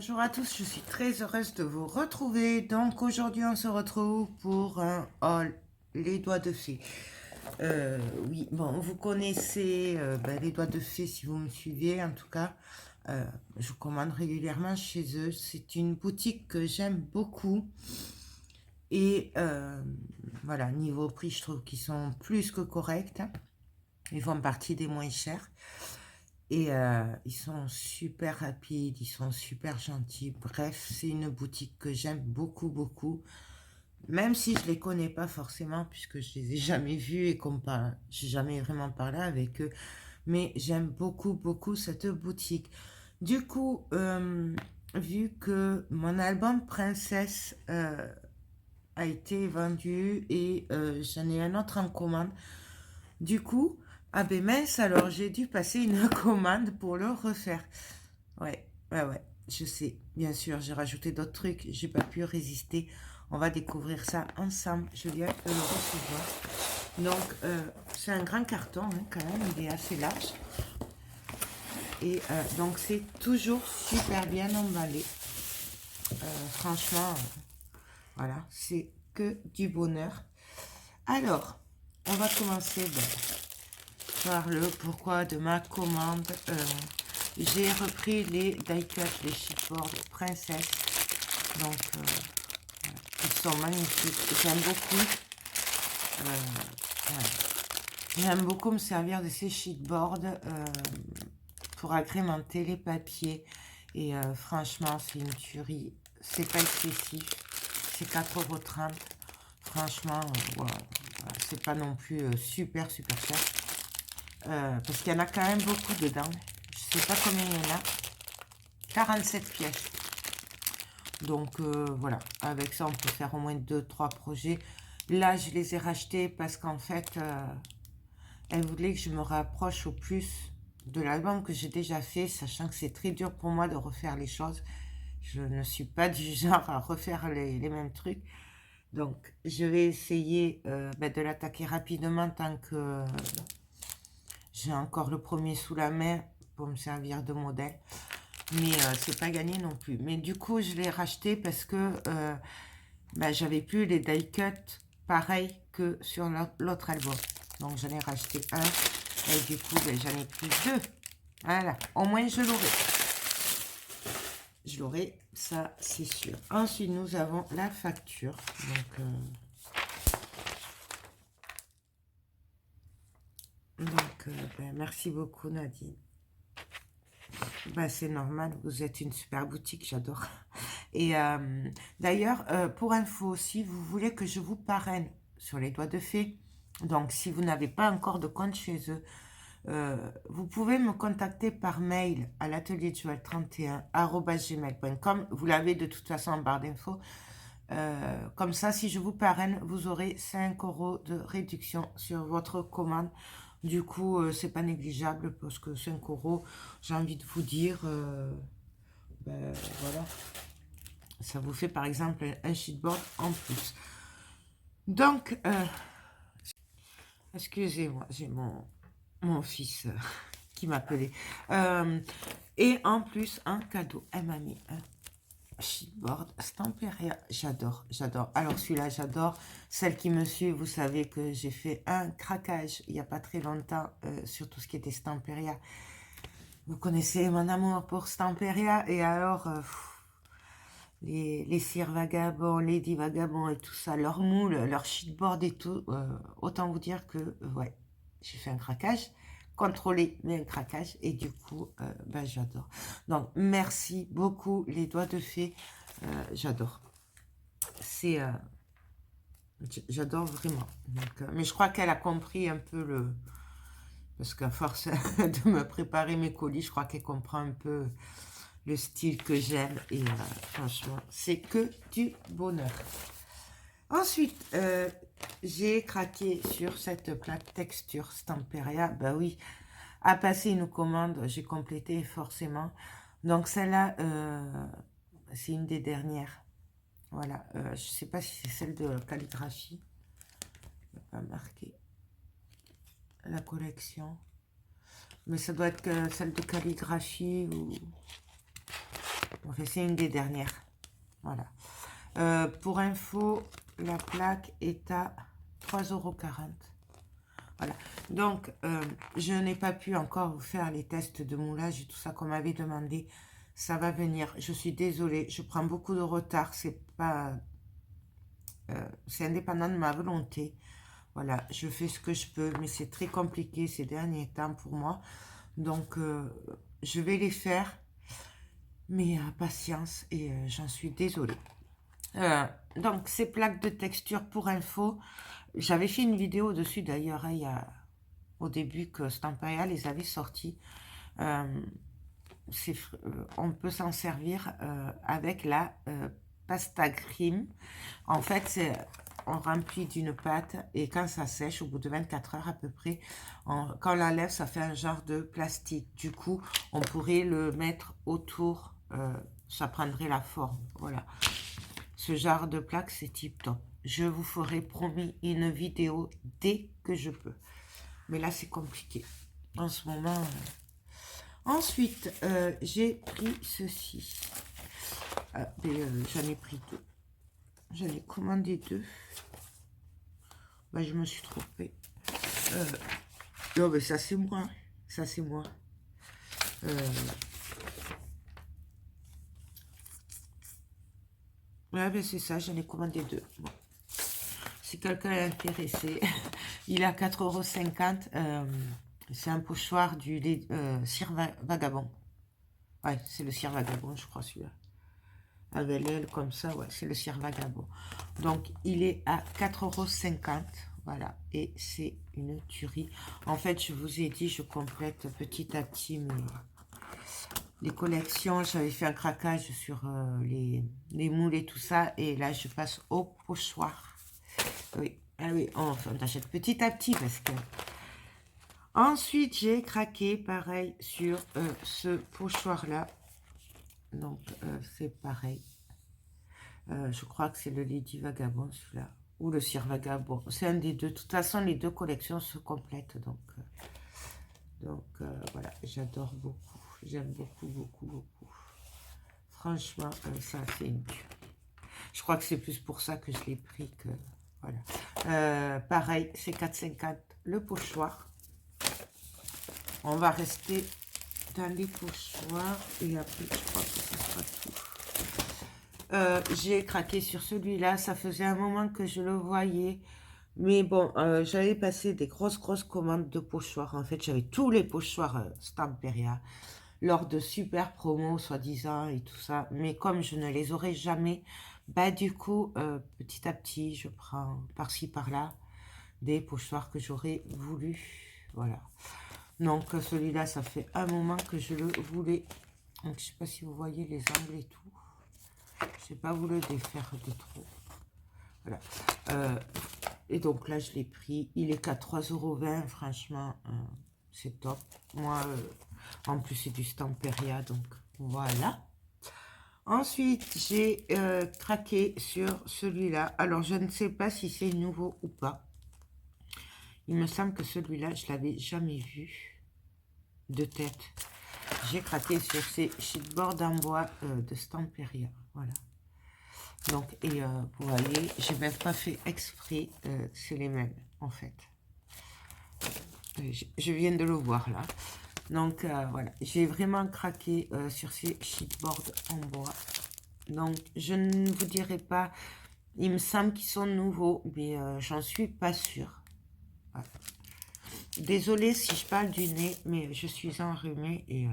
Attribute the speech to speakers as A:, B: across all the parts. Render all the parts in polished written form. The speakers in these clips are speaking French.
A: Bonjour à tous, je suis très heureuse de vous retrouver. Donc aujourd'hui on se retrouve pour un haul les doigts de fée. Oui, bon, vous connaissez les doigts de fée si vous me suivez en tout cas. Je commande régulièrement chez eux. C'est une boutique que j'aime beaucoup. Et voilà, niveau prix, je trouve qu'ils sont plus que corrects. Ils font partie des moins chers. Et ils sont super rapides, ils sont super gentils. Bref, c'est une boutique que j'aime beaucoup, beaucoup. Même si je les connais pas forcément, puisque je les ai jamais vus et comme pas, j'ai jamais vraiment parlé avec eux. Mais j'aime beaucoup, beaucoup cette boutique. Du coup, vu que mon album Princesse a été vendu et j'en ai un autre en commande, du coup, ah ben mince, alors j'ai dû passer une commande pour le refaire. Ouais, ouais, je sais. Bien sûr, j'ai rajouté d'autres trucs. J'ai pas pu résister. On va découvrir ça ensemble. Je viens de le recevoir. Donc, c'est un grand carton, hein, quand même. Il est assez large. Et donc, c'est toujours super bien emballé. Franchement, voilà, c'est que du bonheur. Alors, on va commencer par le pourquoi de ma commande. J'ai repris les die-cut, les chipboards Princesse. Donc, ils sont magnifiques. J'aime beaucoup. Ouais. J'aime beaucoup me servir de ces sheetboards pour agrémenter les papiers. Et franchement, c'est une tuerie. C'est pas excessif. C'est 4,30 €. Franchement, voilà. C'est pas non plus super, super cher. Parce qu'il y en a quand même beaucoup dedans. Je sais pas combien il y en a. 47 pièces. Donc voilà, avec ça on peut faire au moins 2-3 projets. Là je les ai rachetés parce qu'en fait elle voulait que je me rapproche au plus de l'album que j'ai déjà fait, sachant que c'est très dur pour moi de refaire les choses. Je ne suis pas du genre à refaire les mêmes trucs. Donc je vais essayer de l'attaquer rapidement tant que j'ai encore le premier sous la main pour me servir de modèle. Mais c'est pas gagné non plus. Mais du coup, je l'ai racheté parce que j'avais plus les die cut pareil que sur l'autre album. Donc, j'en ai racheté un. Et du coup, j'en ai pris deux. Voilà. Au moins, je l'aurai. Je l'aurai, ça, c'est sûr. Ensuite, nous avons la facture. Donc, merci beaucoup, Nadine. C'est normal, vous êtes une super boutique, j'adore. Et d'ailleurs, pour info, si vous voulez que je vous parraine sur les doigts de fée, donc si vous n'avez pas encore de compte chez eux, vous pouvez me contacter par mail à l'atelier joël31@gmail.com. Vous l'avez de toute façon en barre d'infos. Comme ça, si je vous parraine, vous aurez 5 € de réduction sur votre commande. Du coup, c'est pas négligeable parce que 5 €, j'ai envie de vous dire, voilà, ça vous fait par exemple un sheetboard en plus. Donc, excusez-moi, j'ai mon fils qui m'appelait. Et en plus, un cadeau, elle m'a mis un sheetboard Stamperia. J'adore, j'adore. Alors celui-là, j'adore. Celle qui me suit, vous savez que j'ai fait un craquage il n'y a pas très longtemps sur tout ce qui était Stamperia. Vous connaissez mon amour pour Stamperia. Et alors, les cires vagabonds, Lady Vagabond et tout ça, leur moule, leur sheetboard et tout, autant vous dire que, ouais, j'ai fait un craquage. Contrôlé, mais un craquage. Et du coup, j'adore. Donc, merci beaucoup, les doigts de fée. J'adore. C'est... j'adore vraiment. Donc, mais je crois qu'elle a compris un peu le... Parce qu'à force de me préparer mes colis, je crois qu'elle comprend un peu le style que j'aime. Et franchement, c'est que du bonheur. Ensuite, j'ai craqué sur cette plaque texture Stamperia. Bah oui, à passer une commande, j'ai complété forcément. Donc celle-là, c'est une des dernières. Voilà, je ne sais pas si c'est celle de calligraphie. Il n'y a pas marqué la collection. Mais ça doit être celle de calligraphie ou... Enfin, c'est une des dernières. Voilà. Pour info, la plaque est à 3,40 €. Voilà. Donc, je n'ai pas pu encore vous faire les tests de moulage et tout ça qu'on m'avait demandé. Ça va venir. Je suis désolée. Je prends beaucoup de retard. C'est pas... c'est indépendant de ma volonté. Voilà. Je fais ce que je peux. Mais c'est très compliqué ces derniers temps pour moi. Donc, je vais les faire. Mais patience. Et j'en suis désolée. Donc, ces plaques de texture pour info. J'avais fait une vidéo dessus d'ailleurs, hein, il y a... au début que Stamperia les avait sortis. On peut s'en servir avec la pasta crème. En fait, on remplit d'une pâte et quand ça sèche, au bout de 24 heures à peu près, quand on la lève, ça fait un genre de plastique. Du coup, on pourrait le mettre autour, ça prendrait la forme. Voilà. Ce genre de plaque, c'est tip top. Je vous ferai promis une vidéo dès que je peux. Mais là, c'est compliqué. En ce moment... Ensuite, j'ai pris ceci. J'en ai pris deux. J'en ai commandé deux. Je me suis trompée. Non, mais ça, c'est moi. Ça, c'est moi. Ouais, c'est ça, j'en ai commandé deux. Bon. Si quelqu'un est intéressé, il est à 4,50 €. C'est un pochoir du cire vagabond. Ouais, c'est le cire vagabond, je crois, celui-là. Avec l'aile comme ça, ouais, c'est le cire vagabond. Donc, il est à 4,50 €. Voilà, et c'est une tuerie. En fait, je vous ai dit, je complète petit à petit les collections. J'avais fait un craquage sur les moules et tout ça. Et là, je passe au pochoir. Oui, ah oui, on achète petit à petit parce que... Ensuite, j'ai craqué, pareil, sur ce pochoir-là. Donc, c'est pareil. Je crois que c'est le Lady Vagabond, celui-là. Ou le Cire Vagabond. C'est un des deux. De toute façon, les deux collections se complètent. Donc voilà, j'adore beaucoup. J'aime beaucoup, beaucoup, beaucoup. Franchement, ça, c'est une tuerie. Je crois que c'est plus pour ça que je l'ai pris que... Voilà. Pareil, c'est 4,50 € le pochoir. On va rester dans les pochoirs. Et après, je crois que ce sera tout. J'ai craqué sur celui-là. Ça faisait un moment que je le voyais. Mais bon, j'avais passé des grosses commandes de pochoirs. En fait, j'avais tous les pochoirs Stamperia lors de super promos, soi-disant, et tout ça. Mais comme je ne les aurais jamais, du coup, petit à petit, je prends par-ci, par-là des pochoirs que j'aurais voulu. Voilà. Donc, celui-là, ça fait un moment que je le voulais. Donc, je ne sais pas si vous voyez les angles et tout. Je n'ai pas voulu le défaire de trop. Voilà. Et donc là, je l'ai pris. Il est qu'à 3,20 €. Franchement, c'est top. Moi, en plus, c'est du Stamperia. Donc, voilà. Ensuite, j'ai craqué sur celui-là. Alors, je ne sais pas si c'est nouveau ou pas. Il me semble que celui-là, je ne l'avais jamais vu de tête. J'ai craqué sur ces sheetboards en bois de Stamperia. Voilà. Donc, et vous voyez, j'ai même pas fait exprès, c'est les mêmes, en fait. Je viens de le voir, là. Donc, voilà, j'ai vraiment craqué sur ces sheetboards en bois. Donc, je ne vous dirai pas, il me semble qu'ils sont nouveaux, mais j'en suis pas sûre. Voilà. Désolée si je parle du nez, mais je suis enrhumée et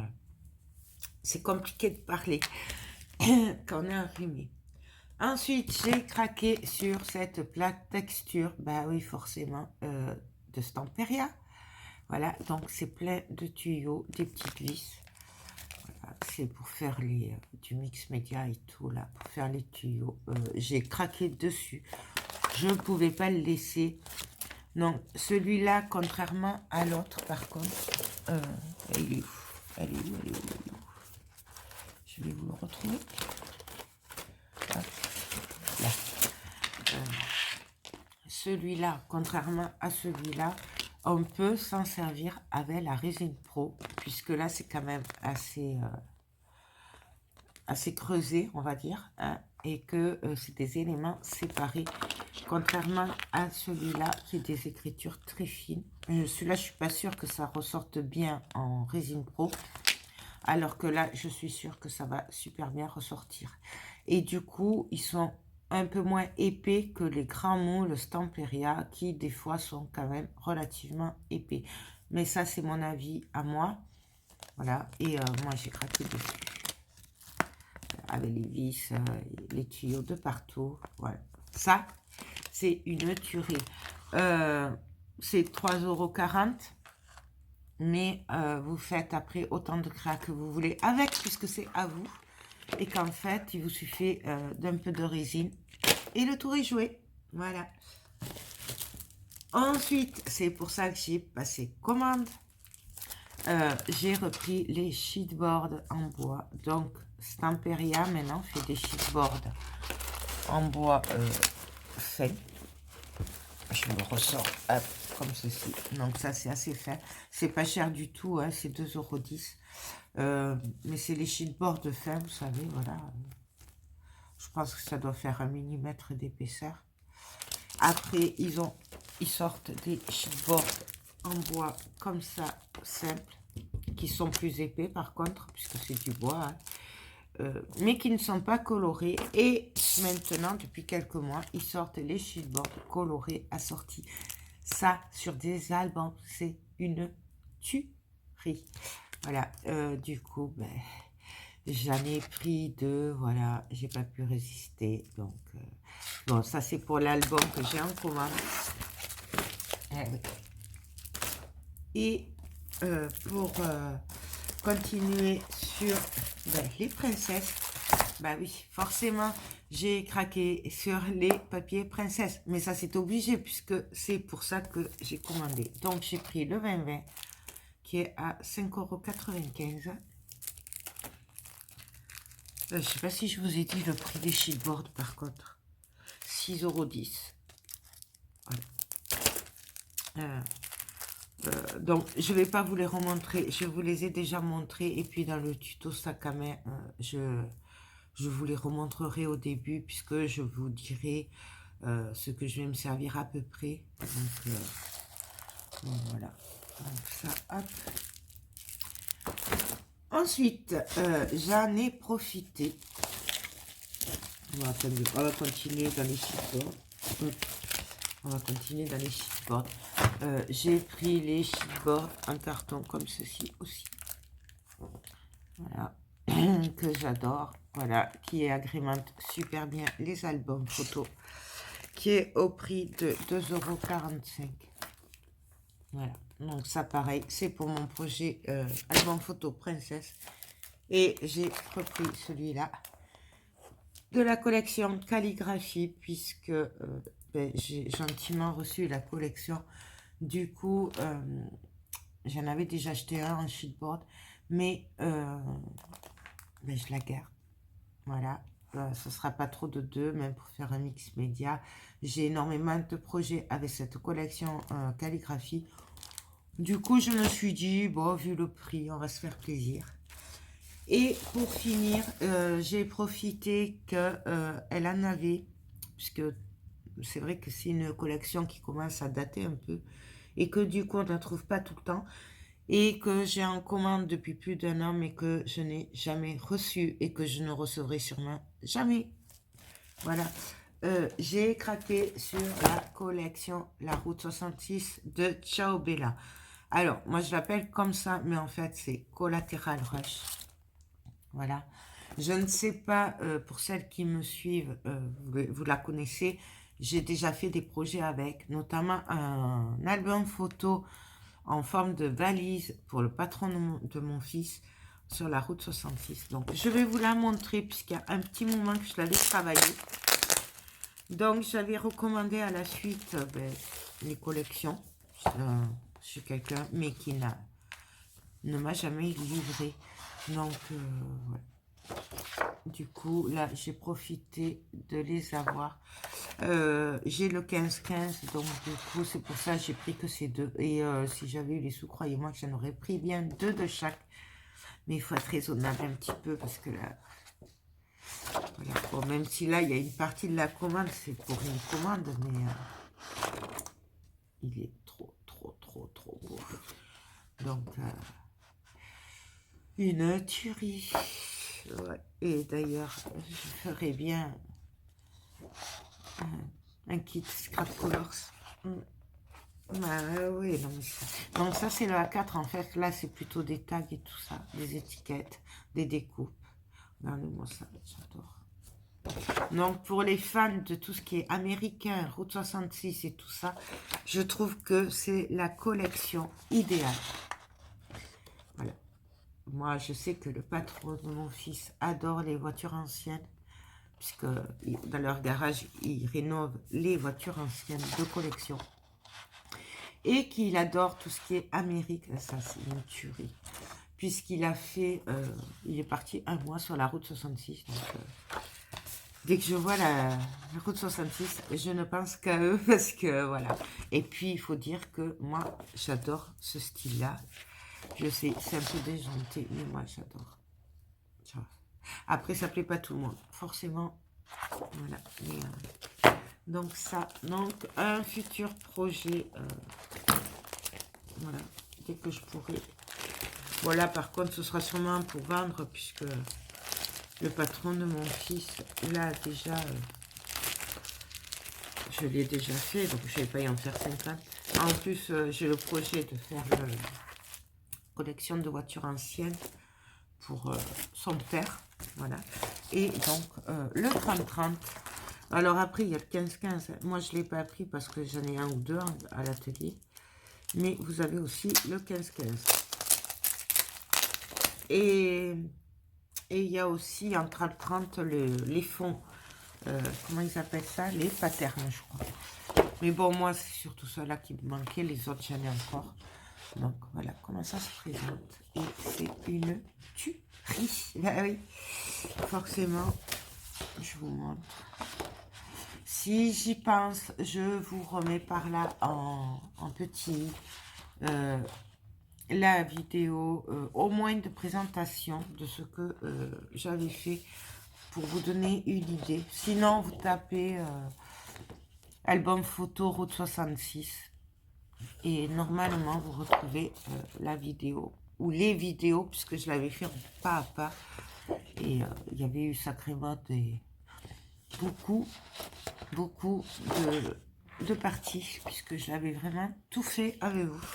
A: c'est compliqué de parler quand on est enrhumé. Ensuite, j'ai craqué sur cette plaque texture, bah oui, forcément, de Stamperia. Voilà, donc c'est plein de tuyaux, des petites vis. Voilà, c'est pour faire du mix média et tout, là, pour faire les tuyaux. J'ai craqué dessus. Je ne pouvais pas le laisser. Non, celui-là, contrairement à l'autre, par contre, elle est où? Elle est où? Elle est où? Elle est où? Je vais vous le retrouver. Hop. Là. Celui-là, contrairement à celui-là, on peut s'en servir avec la résine pro, puisque là, c'est quand même assez... assez creusés, on va dire, hein, et que c'est des éléments séparés, contrairement à celui-là qui est des écritures très fines. Celui-là, je suis pas sûre que ça ressorte bien en résine pro, alors que là, je suis sûre que ça va super bien ressortir. Et du coup, ils sont un peu moins épais que les grands moules Stamperia, qui des fois sont quand même relativement épais. Mais ça, c'est mon avis à moi. Voilà, et moi, j'ai craqué dessus. Avec les vis, les tuyaux de partout. Voilà. Ça, c'est une tuerie. C'est 3,40 €. Mais vous faites après autant de cras que vous voulez avec, puisque c'est à vous. Et qu'en fait, il vous suffit d'un peu de résine. Et le tour est joué. Voilà. Ensuite, c'est pour ça que j'ai passé commande. J'ai repris les sheetboards en bois. Donc, Stamperia maintenant fait des sheetboards en bois fin. Je le ressors hop, comme ceci. Donc ça, c'est assez fin. C'est pas cher du tout, hein, c'est 2,10 €. Mais c'est les sheetboards fins, vous savez, voilà. Je pense que ça doit faire 1 mm d'épaisseur. Après, ils sortent des sheetboards en bois comme ça, simple, qui sont plus épais par contre, puisque c'est du bois, hein. Mais qui ne sont pas colorés. Et maintenant, depuis quelques mois, ils sortent les sheetboards colorés assortis. Ça, sur des albums, c'est une tuerie. Voilà, du coup, ben, j'en ai pris deux, voilà, j'ai pas pu résister. Donc, bon, ça c'est pour l'album que j'ai en commande. Et pour continuer sur les princesses, bah oui, forcément, j'ai craqué sur les papiers princesses. Mais ça, c'est obligé, puisque c'est pour ça que j'ai commandé. Donc, j'ai pris le 20-20, qui est à 5,95 €. Je ne sais pas si je vous ai dit le prix des sheetboards, par contre. 6,10 €. Voilà. Donc, je ne vais pas vous les remontrer. Je vous les ai déjà montrés. Et puis, dans le tuto sac à main, je vous les remontrerai au début, puisque je vous dirai ce que je vais me servir à peu près. Donc, bon, voilà. Donc, ça, hop. Ensuite, j'en ai profité. On va continuer dans les sheetboards. On va continuer dans les sheetboards. J'ai pris les sheetboards en carton comme ceci aussi. Voilà. Que j'adore. Voilà. Qui agrémente super bien les albums photos. Qui est au prix de 2,45 €. Voilà. Donc ça, pareil, c'est pour mon projet album photo princesse. Et j'ai repris celui-là de la collection calligraphie, puisque j'ai gentiment reçu la collection. Du coup, j'en avais déjà acheté un en sheetboard, mais je la garde. Voilà. Ce ne sera pas trop de deux, même pour faire un mix média. J'ai énormément de projets avec cette collection calligraphie. Du coup, je me suis dit, bon, vu le prix, on va se faire plaisir. Et pour finir, j'ai profité qu'elle en avait, puisque c'est vrai que c'est une collection qui commence à dater un peu, et que du coup, on ne la trouve pas tout le temps, et que j'ai en commande depuis plus d'1 an, mais que je n'ai jamais reçu, et que je ne recevrai sûrement jamais. Voilà. J'ai craqué sur la collection La Route 66 de Ciao Bella. Alors, moi je l'appelle comme ça, mais en fait c'est Collateral Rush. Voilà. Je ne sais pas, pour celles qui me suivent, vous la connaissez, j'ai déjà fait des projets avec, notamment un album photo en forme de valise pour le patron de mon fils sur la route 66. Donc, je vais vous la montrer puisqu'il y a un petit moment que je l'avais travaillé. Donc, j'avais recommandé à la suite les collections chez quelqu'un, mais qui ne m'a jamais livré. Donc, voilà. Du coup, là, j'ai profité de les avoir. J'ai le 15-15, donc du coup, c'est pour ça que j'ai pris que ces deux. Et si j'avais eu les sous, croyez-moi que j'en aurais pris bien deux de chaque. Mais il faut être raisonnable un petit peu, parce que là, Voilà. Bon, même si là, il y a une partie de la commande, c'est pour une commande, mais il est trop beau. Donc, une tuerie. Ouais. Et d'ailleurs, je ferais bien un kit Scrap Colors. Bah oui, non, mais ça... Donc ça, c'est le A4, en fait. Là, c'est plutôt des tags et tout ça, des étiquettes, des découpes. Regardez-moi ça, j'adore. Donc, pour les fans de tout ce qui est américain, Route 66 et tout ça, je trouve que c'est la collection idéale. Voilà. Moi, je sais que le patron de mon fils adore les voitures anciennes, puisque dans leur garage, ils rénovent les voitures anciennes de collection. Et qu'il adore tout ce qui est Amérique. Ça, c'est une tuerie. Puisqu'il a fait... il est parti un mois sur la route 66. Donc, dès que je vois la route 66, je ne pense qu'à eux. Parce que, voilà. Et puis, il faut dire que moi, j'adore ce style-là. Je sais, c'est un peu déjanté, mais moi, j'adore. Après, ça plaît pas tout le monde. Forcément. Voilà. Mais, donc, ça. Donc, un futur projet... voilà, dès que je pourrai. Voilà, par contre, ce sera sûrement pour vendre, puisque le patron de mon fils, là, déjà, je l'ai déjà fait, donc je ne vais pas y en faire 50. En plus, j'ai le projet de faire une collection de voitures anciennes pour son père, voilà. Et donc, le 30-30. Alors après, il y a le 15-15. Moi, je ne l'ai pas pris parce que j'en ai un ou deux à l'atelier. Mais vous avez aussi le 15-15. Et il y a aussi en 30-30 les fonds. Comment ils appellent ça? Les patterns, je crois. Mais bon, moi, c'est surtout ceux-là qui me manquaient. Les autres, j'en ai encore. Donc, voilà comment ça se présente. Et c'est une tuerie. Bah oui, forcément, je vous montre. Si j'y pense, je vous remets par là en petit la vidéo, au moins de présentation de ce que j'avais fait pour vous donner une idée. Sinon, vous tapez album photo route 66 et normalement, vous retrouvez la vidéo ou les vidéos, puisque je l'avais fait pas à pas. Et il y avait eu sacrément beaucoup de parties, puisque je l'avais vraiment tout fait avec vous.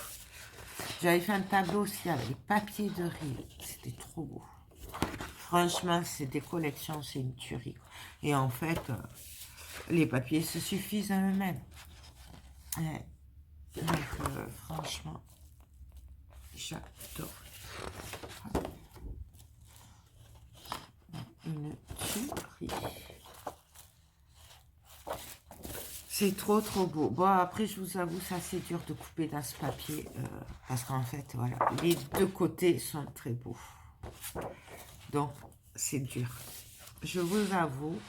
A: J'avais fait un tableau aussi avec les papiers de riz. C'était trop beau. Franchement, c'est des collections, c'est une tuerie. Et en fait, les papiers se suffisent à eux-mêmes. Ouais. Donc, franchement, j'adore. Une tuerie. C'est trop beau. Bon, après, je vous avoue, c'est assez dur de couper dans ce papier. Parce qu'en fait, voilà, les deux côtés sont très beaux. Donc, c'est dur. Je vous avoue,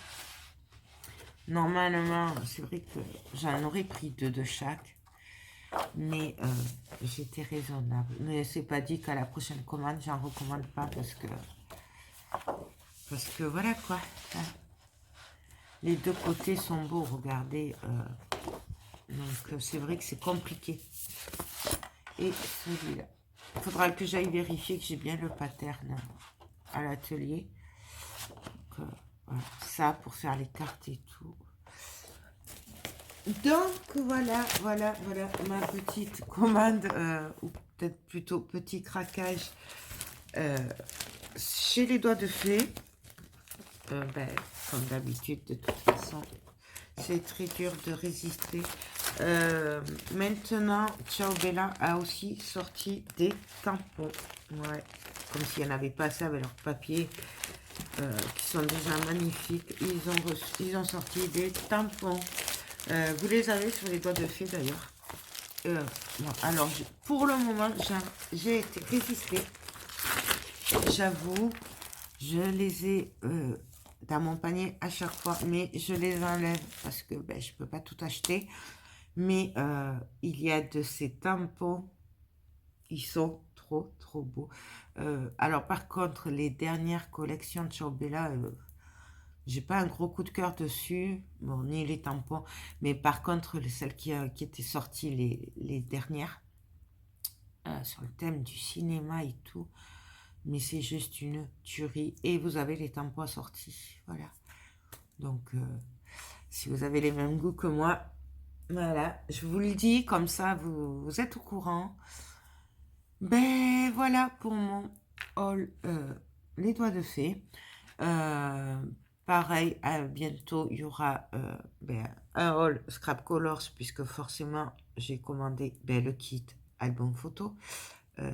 A: normalement, c'est vrai que j'en aurais pris deux de chaque. Mais j'étais raisonnable. Mais c'est pas dit qu'à la prochaine commande, j'en recommande pas parce que voilà quoi. Hein. Les deux côtés sont beaux, regardez. Donc c'est vrai que c'est compliqué. Et celui-là. Il faudra que j'aille vérifier que j'ai bien le pattern à l'atelier. Voilà. Ça pour faire les cartes et tout. Donc voilà ma petite commande, ou peut-être plutôt petit craquage chez les doigts de fée. Comme d'habitude, de toute façon, c'est très dur de résister. Maintenant, Ciao Bella a aussi sorti des tampons. Ouais, comme s'il n'y en avait pas assez avec leurs papiers, qui sont déjà magnifiques. Ils ont sorti des tampons. Vous les avez sur les doigts de fée d'ailleurs. Bon, alors, pour le moment, j'ai été résistée. J'avoue, je les ai dans mon panier à chaque fois, mais je les enlève parce que ben, je ne peux pas tout acheter. Mais il y a de ces tampons, ils sont trop beaux. Alors par contre, les dernières collections de Ciao Bella, J'ai pas un gros coup de cœur dessus, bon, ni les tampons, mais par contre, celles qui étaient sorties, les dernières, sur le thème du cinéma et tout, mais c'est juste une tuerie. Et vous avez les tampons assortis, voilà. Donc, si vous avez les mêmes goûts que moi, voilà, je vous le dis, comme ça, vous êtes au courant. Ben, voilà pour mon haul Les Doigts de Fée. Euh, Pareil, bientôt, il y aura un haul Scrap Colors, puisque forcément, j'ai commandé le kit album photo.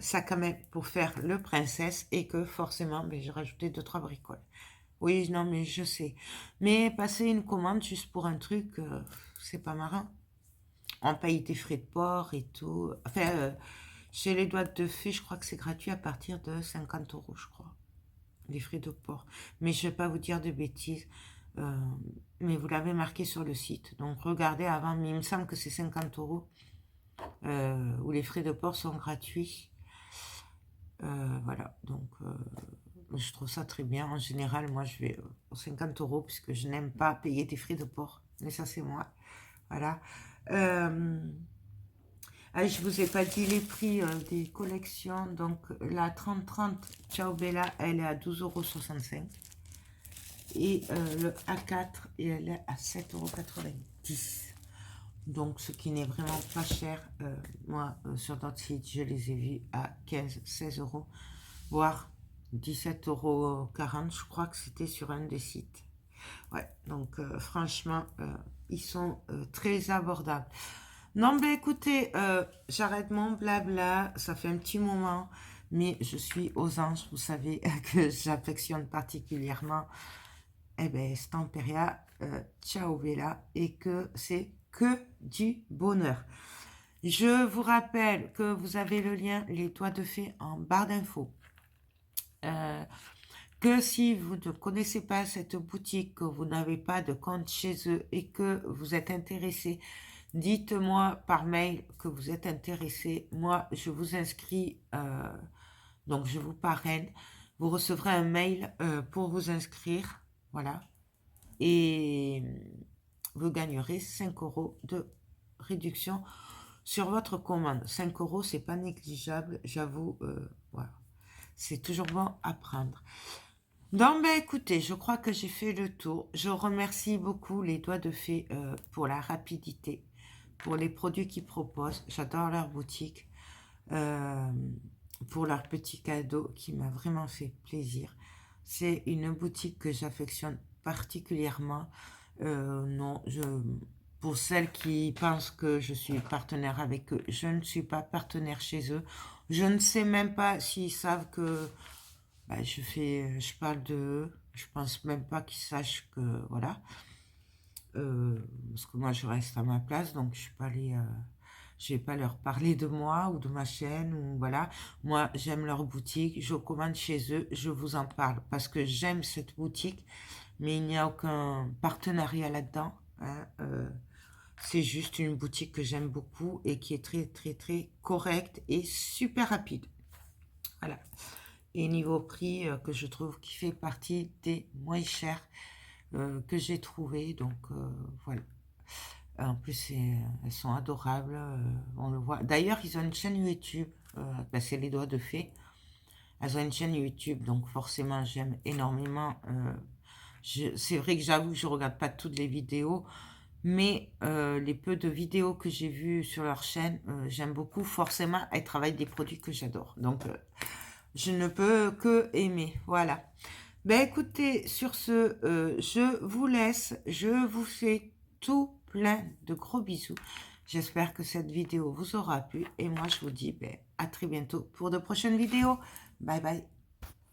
A: Sac à main pour faire le princesse, et que forcément, j'ai rajouté 2-3 bricoles. Oui, non, mais je sais. Mais passer une commande juste pour un truc, c'est pas marrant. On paye des frais de port et tout. Enfin, chez les Doigts de Fée, je crois que c'est gratuit à partir de 50 euros, je crois. Les frais de port. Mais je ne vais pas vous dire de bêtises. euh, mais vous l'avez marqué sur le site. Donc regardez avant, mais il me semble que c'est 50 euros. Où les frais de port sont gratuits. Voilà, donc je trouve ça très bien. En général, moi je vais aux 50 euros puisque je n'aime pas payer des frais de port. Mais ça, c'est moi. Voilà. Je vous ai pas dit les prix des collections. Donc la 30-30 Ciao Bella, elle est à 12,65 €. Et le A4, elle est à 7,90 €. Donc ce qui n'est vraiment pas cher. Moi, sur d'autres sites, je les ai vus à 15-16 €, voire 17,40 €. Je crois que c'était sur un des sites. Ouais, donc franchement, ils sont très abordables. Non, mais écoutez, j'arrête mon blabla, ça fait un petit moment, mais je suis aux anges, vous savez, que j'affectionne particulièrement, Stamperia, Ciao Bella, et que c'est que du bonheur. Je vous rappelle que vous avez le lien Les Doigts de Fée en barre d'infos. Que si vous ne connaissez pas cette boutique, que vous n'avez pas de compte chez eux et que vous êtes intéressé, dites-moi par mail que vous êtes intéressé. Moi, je vous inscris, donc je vous parraine. Vous recevrez un mail pour vous inscrire, voilà. Et vous gagnerez 5 € de réduction sur votre commande. 5 €, c'est pas négligeable, j'avoue, voilà. C'est toujours bon à prendre. Donc, écoutez, je crois que j'ai fait le tour. Je remercie beaucoup les Doigts de Fée pour la rapidité, pour les produits qu'ils proposent. J'adore leur boutique, euh, pour leur petit cadeau qui m'a vraiment fait plaisir. C'est une boutique que j'affectionne particulièrement. Non, pour celles qui pensent que je suis partenaire avec eux, je ne suis pas partenaire chez eux. Je ne sais même pas s'ils savent que je parle d'eux. Je pense même pas qu'ils sachent que, voilà. Parce que moi, je reste à ma place, donc je vais pas leur parler de moi ou de ma chaîne, ou voilà. Moi, j'aime leur boutique, je commande chez eux, je vous en parle parce que j'aime cette boutique, mais il n'y a aucun partenariat là-dedans, hein. C'est juste une boutique que j'aime beaucoup et qui est très, très, très correcte et super rapide. Voilà. Et niveau prix, que je trouve qui fait partie des moins chers que j'ai trouvé. Donc voilà. En plus, elles sont adorables, on le voit. D'ailleurs, ils ont une chaîne YouTube, c'est les Doigts de Fée. Elles ont une chaîne YouTube, donc forcément, j'aime énormément. C'est vrai que j'avoue que je regarde pas toutes les vidéos, mais les peu de vidéos que j'ai vues sur leur chaîne, j'aime beaucoup. Forcément, elles travaillent des produits que j'adore. Donc, je ne peux que aimer. Voilà. Écoutez, sur ce, je vous laisse. Je vous fais tout plein de gros bisous. J'espère que cette vidéo vous aura plu. Et moi, je vous dis à très bientôt pour de prochaines vidéos. Bye bye.